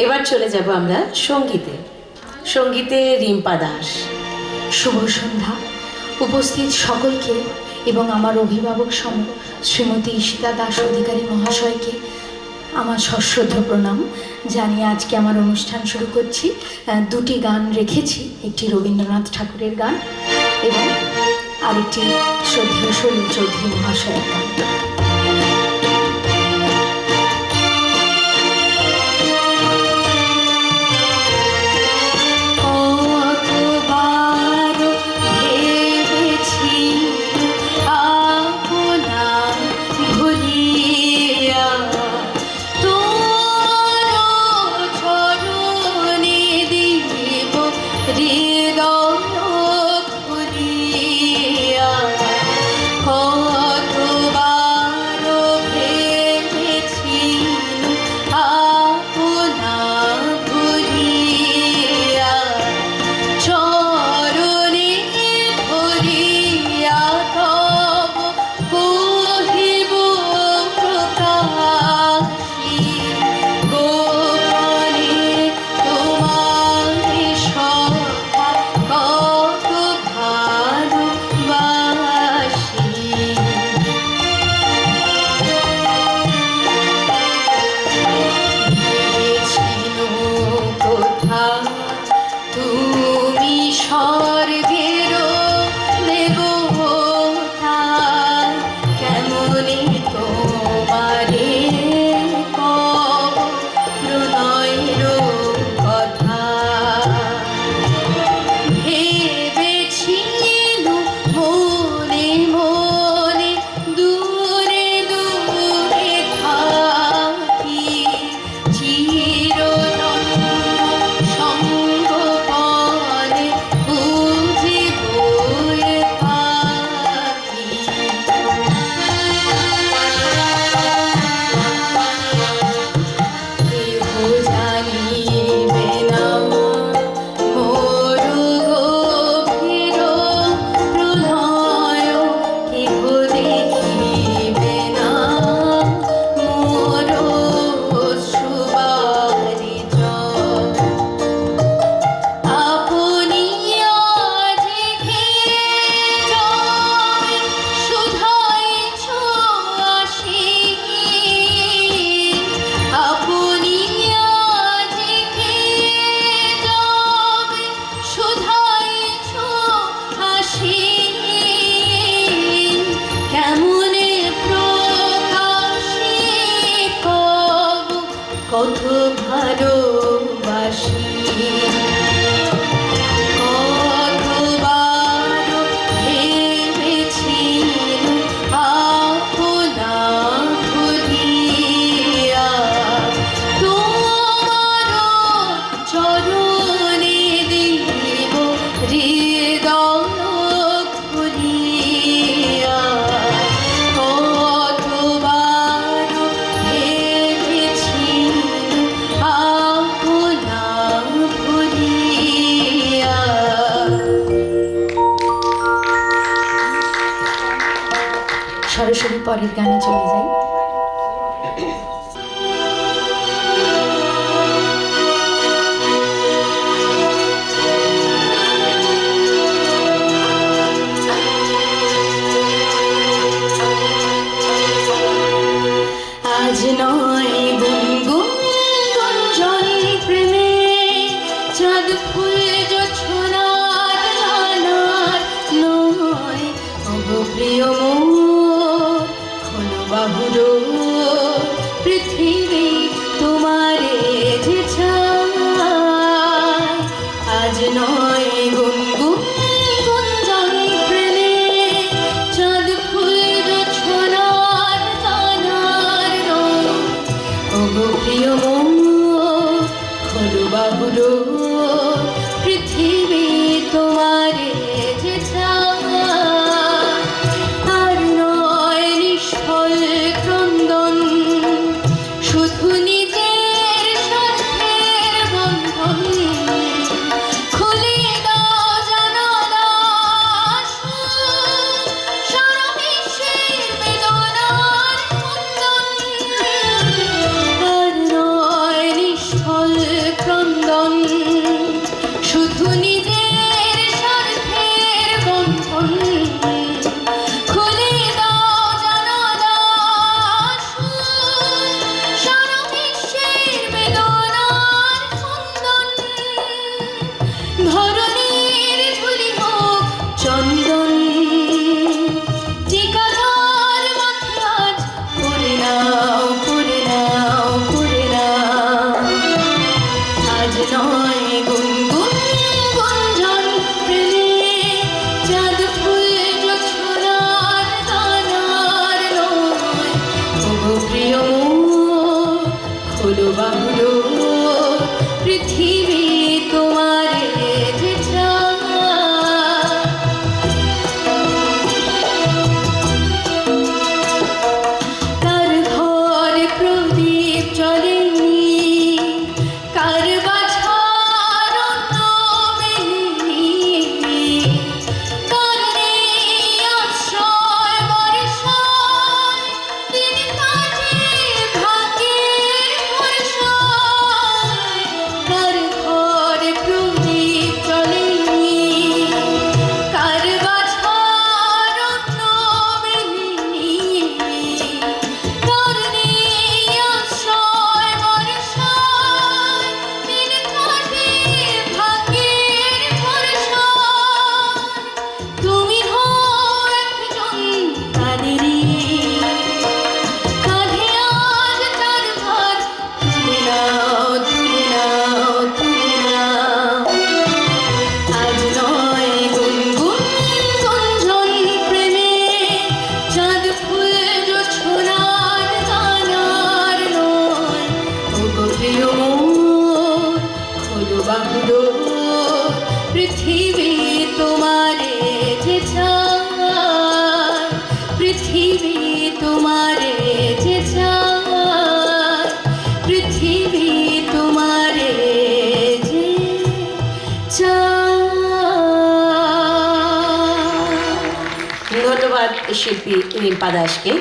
এবার চলে যাব আমরা সঙ্গীতে। সঙ্গীতে রিম্পা দাস। শুভ সন্ধ্যা উপস্থিত সকলকে এবং আমার অভিভাবক সম শ্রীমতী ঈশিতা দাস অধিকারী মহাশয়কে আমার সশ্রদ্ধ প্রণাম জানিয়ে আজকে আমার অনুষ্ঠান শুরু করছি। দুটি গান রেখেছি, একটি রবীন্দ্রনাথ ঠাকুরের গান এবং আরেকটি শ্রদ্ধেয় সলিল চৌধুরী মহাশয়ের গান। কত ভালোবাসি সরাসরি পরের গানে চলে যাই। আজ নয় গুনগুন গঞ্জন প্রেমে চাঁদ ফুল জোছনার আনার নয় অগপ্রিয় বাহুরো পৃথিবী তোমারে যে চায় আজ নয় গুনগুন গুঞ্জন প্রেমে চাঁদ ফুল জোছনার তানার ওগো প্রিয় খোলো বাহুরো পৃথিবী তোমারে যে চায় পৃথিবী তোমারে যে চায়। কার ঘরে প্রদীপ জ্বলেনি, কার বাছার অন্ন মেলেনি, কার নেই আশ্রয় বর্ষায়, দিন কাটে ভাগ্যের ভরসায়। কার ঘরে প্রদীপ জ্বলেনি, কার বাছার অন্ন মেলেনি, কার নেই আশ্রয় বর্ষায়, দিন কাটে ভাগ্যের ভরসায়। তুমি হও একজন তাদেরই, কাঁধে আজ তার ভার, তুলে নাও, তুলে নাও, তুলে নাও। আজ নয় গুনগুন গুঞ্জন প্রেমে, চাঁদ ফুল জোছনার গানার নয়। ওগো প্রিয় মোর, খোলো বাহুডোর, পৃথিবী তোমারে যে চায়। পৃথিবী তোমারে যে চায়। পৃথিবী তোমারে যে চায়। ধন্যবাদ শিল্পী রিম্পা দাসকে।